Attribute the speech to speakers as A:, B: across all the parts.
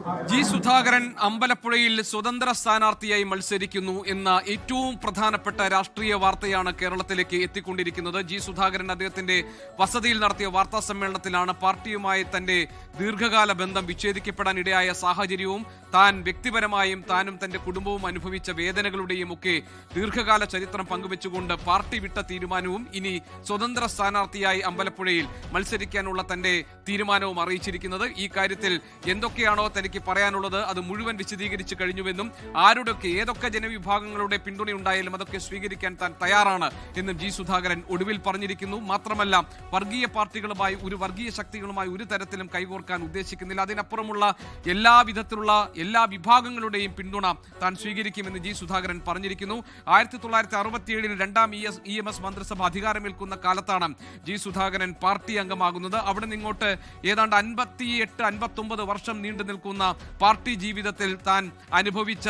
A: G Sudhakaran അമ്പലപ്പുഴയിൽ സ്വതന്ത്ര സ്ഥാനാർത്ഥിയായി മത്സരിക്കുന്നു എന്ന ഏറ്റവും പ്രധാനപ്പെട്ട രാഷ്ട്രീയ വാർത്തയാണ് കേരളത്തിലേക്ക് എത്തിക്കൊണ്ടിരിക്കുന്നത്. ജി സുധാകരൻ അദ്ദേഹത്തിന്റെ വസതിയിൽ നടത്തിയ വാർത്താ സമ്മേളനത്തിലാണ് പാർട്ടിയുമായി തന്റെ ദീർഘകാല ബന്ധം വിച്ഛേദിക്കപ്പെടാൻ ഇടയായ സാഹചര്യവും താൻ വ്യക്തിപരമായും താനും തന്റെ കുടുംബവും അനുഭവിച്ച വേദനകളുടെയും ഒക്കെ ദീർഘകാല ചരിത്രം പങ്കുവെച്ചുകൊണ്ട് പാർട്ടി വിട്ട തീരുമാനവും ഇനി സ്വതന്ത്ര സ്ഥാനാർത്ഥിയായി അമ്പലപ്പുഴയിൽ മത്സരിക്കാനുള്ള തന്റെ തീരുമാനവും അറിയിച്ചിരിക്കുന്നത്. ഈ കാര്യത്തിൽ എന്തൊക്കെയാണോ തനിക്ക് പറയാനുള്ളത് അത് മുഴുവൻ വിശദീകരിച്ചു കഴിഞ്ഞുവെന്നും ആരുടെയൊക്കെ ഏതൊക്കെ ജനവിഭാഗങ്ങളുടെ പിന്തുണയുണ്ടായാലും അതൊക്കെ സ്വീകരിക്കാൻ താൻ തയ്യാറാണ് എന്നും ജി സുധാകരൻ ഒടുവിൽ പറഞ്ഞിരിക്കുന്നു. മാത്രമല്ല, വർഗീയ പാർട്ടികളുമായി വർഗീയ ശക്തികളുമായി ഒരു തരത്തിലും കൈകോർക്കാൻ ഉദ്ദേശിക്കുന്നില്ല. അതിനപ്പുറമുള്ള എല്ലാ വിഭാഗങ്ങളുടെയും പിന്തുണ താൻ സ്വീകരിക്കുമെന്ന് ജി സുധാകരൻ പറഞ്ഞിരിക്കുന്നു. 1967 രണ്ടാം EMS മന്ത്രിസഭ അധികാരമേൽക്കുന്ന കാലത്താണ് ജി സുധാകരൻ പാർട്ടി അംഗമാകുന്നത്. അവിടെ നിങ്ങോട്ട് ഏതാണ്ട് 58-59 വർഷം നീണ്ടു നിൽക്കുന്ന പാർട്ടി ജീവിതത്തിൽ താൻ അനുഭവിച്ച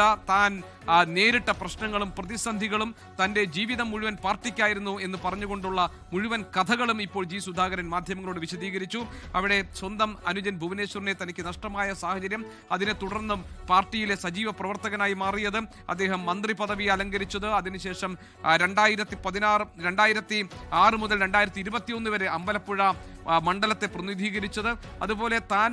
A: നേരിട്ട പ്രശ്നങ്ങളും പ്രതിസന്ധികളും തന്റെ ജീവിതം മുഴുവൻ പാർട്ടിക്കായിരുന്നു എന്ന് പറഞ്ഞുകൊണ്ടുള്ള മുഴുവൻ കഥകളും ഇപ്പോൾ ജി സുധാകരൻ മാധ്യമങ്ങളോട് വിശദീകരിച്ചു. അവിടെ സ്വന്തം അനുജൻ ഭുവനേശ്വറിനെ തനിക്ക് നഷ്ടമായ സാഹചര്യം, അതിനെ തുടർന്നും പാർട്ടിയിലെ സജീവ പ്രവർത്തകനായി മാറിയത്, അദ്ദേഹം മന്ത്രി പദവി അലങ്കരിച്ചത്, അതിനുശേഷം 2006 മുതൽ 2021 വരെ അമ്പലപ്പുഴ മണ്ഡലത്തെ പ്രതിനിധീകരിച്ചത്, അതുപോലെ താൻ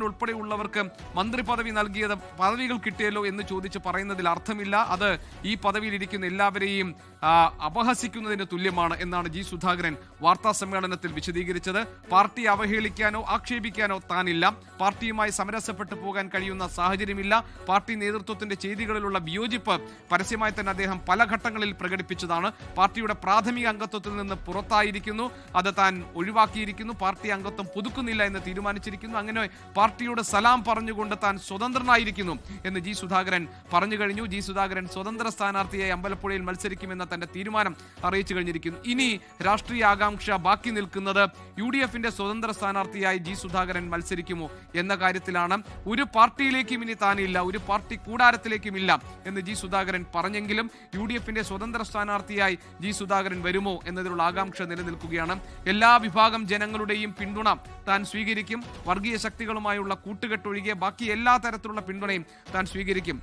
A: ഉൾപ്പെടെയുള്ളവർക്ക് മന്ത്രി പദവി നൽകിയത് പദവികൾ കിട്ടിയല്ലോ എന്ന് ചോദിച്ച് പറയുന്നതിൽ അർത്ഥമില്ല. അത് ഈ പദവിയിലിരിക്കുന്ന എല്ലാവരെയും അപഹസിക്കുന്നതിന് തുല്യമാണ് എന്നാണ് ജി സുധാകരൻ വാർത്താ സമ്മേളനത്തിൽ വിശദീകരിച്ചത്. പാർട്ടി അവഹേളിക്കാനോ ആക്ഷേപിക്കാനോ താനില്ല. പാർട്ടിയുമായി സമരസപ്പെട്ടു പോകാൻ കഴിയുന്ന സാഹചര്യമില്ല. പാർട്ടി നേതൃത്വത്തിന്റെ ചെയ്തികളിലുള്ള വിയോജിപ്പ് പരസ്യമായി തന്നെ അദ്ദേഹം പല ഘട്ടങ്ങളിൽ പ്രകടിപ്പിച്ചതാണ്. പാർട്ടിയുടെ പ്രാഥമിക അംഗത്വത്തിൽ നിന്ന് പുറത്തായിരിക്കുന്നു, അത് താൻ ഒഴിവാക്കിയിരിക്കുന്നു, പാർട്ടി അംഗത്വം പുതുക്കുന്നില്ല എന്ന് തീരുമാനിച്ചിരിക്കുന്നു. അങ്ങനെ പാർട്ടിയുടെ സലാം പറഞ്ഞുകൊണ്ട് താൻ സ്വതന്ത്രനായിരിക്കുന്നു എന്ന് ജി സുധാകരൻ പറഞ്ഞു കഴിഞ്ഞു. ജി സുധാകരൻ സ്വതന്ത്ര സ്ഥാനാർത്ഥിയായി അമ്പലപ്പുഴയിൽ മത്സരിക്കുമെന്ന തന്റെ തീരുമാനം അറിയിച്ചു കഴിഞ്ഞിരിക്കുന്നു. ഇനി രാഷ്ട്രീയ ആകാംക്ഷ ബാക്കി നിൽക്കുന്നത് UDFന്റെ സ്വതന്ത്ര സ്ഥാനാർത്ഥിയായി ജി സുധാകരൻ മത്സരിക്കുമോ എന്ന കാര്യത്തിലാണ്. ഒരു പാർട്ടിയിലേക്കും ഇനി താനില്ല, ഒരു പാർട്ടി കൂടാരത്തിലേക്കുമില്ല എന്ന് ജി സുധാകരൻ പറഞ്ഞെങ്കിലും UDFന്റെ സ്വതന്ത്ര സ്ഥാനാർത്ഥിയായി ജി സുധാകരൻ വരുമോ എന്നതിലുള്ള ആകാംക്ഷ നിലനിൽക്കുകയാണ്. എല്ലാ വിഭാഗം ജനങ്ങളുടെയും പിന്തുണ താൻ സ്വീകരിക്കും. വർഗീയ ശക്തികളുമായുള്ള കൂട്ടുകെട്ടൊഴികെ ബാക്കി എല്ലാ തരത്തിലുള്ള പിന്തുണയും താൻ സ്വീകരിക്കും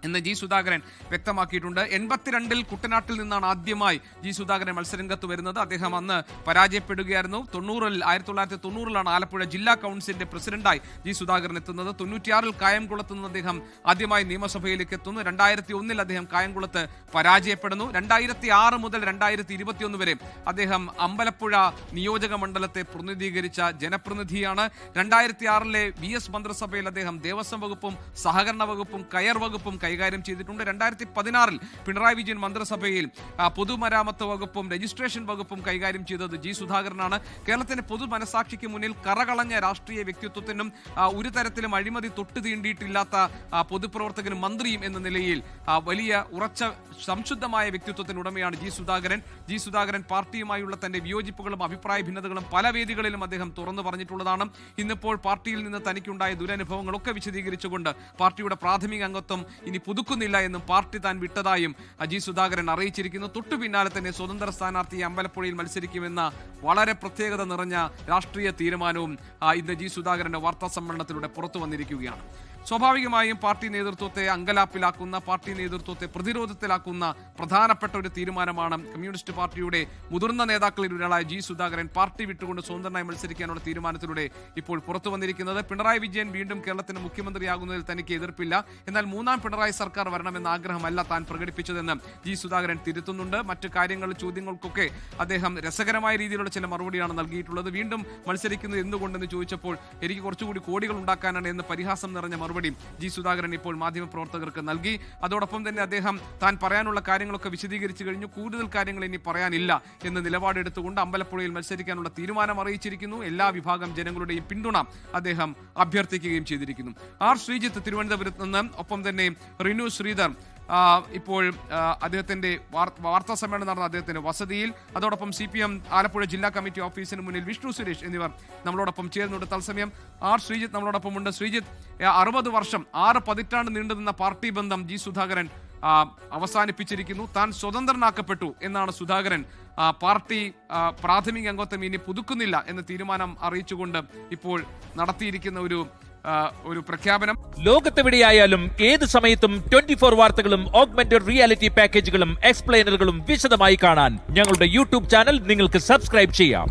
A: എന്ന് ജി സുധാകരൻ വ്യക്തമാക്കിയിട്ടുണ്ട്. 82 കുട്ടനാട്ടിൽ നിന്നാണ് ആദ്യമായി ജി സുധാകരൻ മത്സരരംഗത്ത് വരുന്നത്. അദ്ദേഹം അന്ന് പരാജയപ്പെടുകയായിരുന്നു. 1990 ആലപ്പുഴ ജില്ലാ കൗൺസിലിന്റെ പ്രസിഡന്റായി ജി സുധാകരൻ എത്തുന്നത്. 96 കായംകുളത്ത് നിന്ന് അദ്ദേഹം ആദ്യമായി നിയമസഭയിലേക്ക് എത്തുന്നു. 2001 അദ്ദേഹം കായംകുളത്ത് പരാജയപ്പെടുന്നു. 2006 മുതൽ 2021 വരെ അദ്ദേഹം അമ്പലപ്പുഴ നിയോജക മണ്ഡലത്തെ പ്രതിനിധീകരിച്ച ജനപ്രതിനിധിയാണ്. 2006 VS മന്ത്രിസഭയിൽ അദ്ദേഹം ദേവസ്വം വകുപ്പും സഹകരണ വകുപ്പും കയർ വകുപ്പും കൈകാര്യം ചെയ്തിട്ടുണ്ട്. 2016 പിണറായി വിജയൻ മന്ത്രിസഭയിൽ പൊതുമരാമത്ത് വകുപ്പും രജിസ്ട്രേഷൻ വകുപ്പും കൈകാര്യം ചെയ്തത് ജി സുധാകരനാണ്. കേരളത്തിന്റെ പൊതു മനസാക്ഷിക്ക് മുന്നിൽ കറകളഞ്ഞ രാഷ്ട്രീയ വ്യക്തിത്വത്തിനും ഒരു തരത്തിലും അഴിമതി തൊട്ടു തീണ്ടിയിട്ടില്ലാത്ത പൊതുപ്രവർത്തകനും മന്ത്രിയും എന്ന നിലയിൽ വലിയ ഉറച്ച സംശുദ്ധമായ വ്യക്തിത്വത്തിനുടമയാണ് ജി സുധാകരൻ. ജി സുധാകരൻ പാർട്ടിയുമായുള്ള തന്റെ വിയോജിപ്പുകളും അഭിപ്രായ ഭിന്നതകളും പല വേദികളിലും അദ്ദേഹം തുറന്നു പറഞ്ഞിട്ടുള്ളതാണ്. ഇന്നിപ്പോൾ പാർട്ടിയിൽ നിന്ന് തനിക്കുണ്ടായ ദുരനുഭവങ്ങളൊക്കെ വിശദീകരിച്ചുകൊണ്ട് പാർട്ടിയുടെ പ്രാഥമിക അംഗത്വം ഇനി പുതുക്കുന്നില്ല എന്നും പാർട്ടി താൻ വിട്ടതായും ജി സുധാകരൻ അറിയിച്ചിരിക്കുന്നു. തൊട്ടു പിന്നാലെ തന്നെ സ്വതന്ത്ര സ്ഥാനാർത്ഥി അമ്പലപ്പുഴയിൽ മത്സരിക്കുമെന്ന വളരെ പ്രത്യേകത നിറഞ്ഞ രാഷ്ട്രീയ തീരുമാനവും ഇന്ന് ജി സുധാകരന്റെ വാർത്താ സമ്മേളനത്തിലൂടെ പുറത്തു വന്നിരിക്കുകയാണ്. സ്വാഭാവികമായും പാർട്ടി നേതൃത്വത്തെ അങ്കലാപ്പിലാക്കുന്ന, പാർട്ടി നേതൃത്വത്തെ പ്രതിരോധത്തിലാക്കുന്ന പ്രധാനപ്പെട്ട ഒരു തീരുമാനമാണ് കമ്മ്യൂണിസ്റ്റ് പാർട്ടിയുടെ മുതിർന്ന നേതാക്കളിൽ ഒരാളായ ജി സുധാകരൻ പാർട്ടി വിട്ടുകൊണ്ട് സ്വതന്ത്രമായി മത്സരിക്കാനുള്ള തീരുമാനത്തിലൂടെ ഇപ്പോൾ പുറത്തു വന്നിരിക്കുന്നത്. പിണറായി വിജയൻ വീണ്ടും കേരളത്തിന്റെ മുഖ്യമന്ത്രിയാകുന്നതിൽ തനിക്ക് എതിർപ്പില്ല, എന്നാൽ മൂന്നാം പിണറായി സർക്കാർ വരണമെന്ന ആഗ്രഹമല്ല താൻ പ്രകടിപ്പിച്ചതെന്ന് ജി സുധാകരൻ തിരുത്തുന്നുണ്ട്. മറ്റു ചോദ്യങ്ങൾക്കൊക്കെ അദ്ദേഹം രസകരമായ രീതിയിലുള്ള ചില മറുപടിയാണ് നൽകിയിട്ടുള്ളത്. വീണ്ടും മത്സരിക്കുന്നത് എന്തുകൊണ്ടെന്ന് ചോദിച്ചപ്പോൾ എനിക്ക് കുറച്ചുകൂടി കോടികൾ ഉണ്ടാക്കാനാണ് എന്ന് പരിഹാസം നിറഞ്ഞ മറുപടി ജി സുധാകരൻ ഇപ്പോൾ മാധ്യമപ്രവർത്തകർക്ക് നൽകി. അതോടൊപ്പം തന്നെ അദ്ദേഹം താൻ പറയാനുള്ള കാര്യങ്ങളൊക്കെ വിശദീകരിച്ചു കഴിഞ്ഞു. കൂടുതൽ കാര്യങ്ങൾ ഇനി പറയാനില്ല എന്ന് നിലപാടെടുത്തുകൊണ്ട് അമ്പലപ്പുഴയിൽ മത്സരിക്കാനുള്ള തീരുമാനം അറിയിച്ചിരിക്കുന്നു. എല്ലാ വിഭാഗം ജനങ്ങളുടെയും പിന്തുണ അദ്ദേഹം അഭ്യർത്ഥിക്കുകയും ചെയ്തിരിക്കുന്നു. ശ്രീജിത്ത് തിരുവനന്തപുരത്ത് നിന്ന്, ഒപ്പം തന്നെ റിനു ശ്രീധർ ഇപ്പോൾ അദ്ദേഹത്തിന്റെ വാർത്താ സമ്മേളനം നടന്ന അദ്ദേഹത്തിന്റെ വസതിയിൽ, അതോടൊപ്പം CPM ആലപ്പുഴ ജില്ലാ കമ്മിറ്റി ഓഫീസിന് മുന്നിൽ വിഷ്ണു സുരേഷ് എന്നിവർ നമ്മളോടൊപ്പം ചേർന്നുണ്ട്. തത്സമയം ശ്രീജിത്ത് നമ്മളോടൊപ്പം ഉണ്ട്. ശ്രീജിത്ത്, 60 വർഷം 6 പതിറ്റാണ്ട് നീണ്ടുനിന്ന പാർട്ടി ബന്ധം ജി സുധാകരൻ അവസാനിപ്പിച്ചിരിക്കുന്നു. താൻ സ്വതന്ത്രനാക്കപ്പെട്ടു എന്നാണ് സുധാകരൻ പാർട്ടി പ്രാഥമിക അംഗത്വം ഇനി പുതുക്കുന്നില്ല എന്ന തീരുമാനം അറിയിച്ചുകൊണ്ട് ഇപ്പോൾ നടത്തിയിരിക്കുന്ന ഒരു ഒരു പ്രഖ്യാപനം.
B: ലോകത്തെവിടെയായാലും ഏത് സമയത്തും 24 വാർത്തകളും ഓഗ്മെന്റഡ് റിയാലിറ്റി പാക്കേജുകളും എക്സ്പ്ലെയിനറുകളും വിശദമായി കാണാൻ ഞങ്ങളുടെ യൂട്യൂബ് ചാനൽ നിങ്ങൾക്ക് സബ്സ്ക്രൈബ് ചെയ്യാം.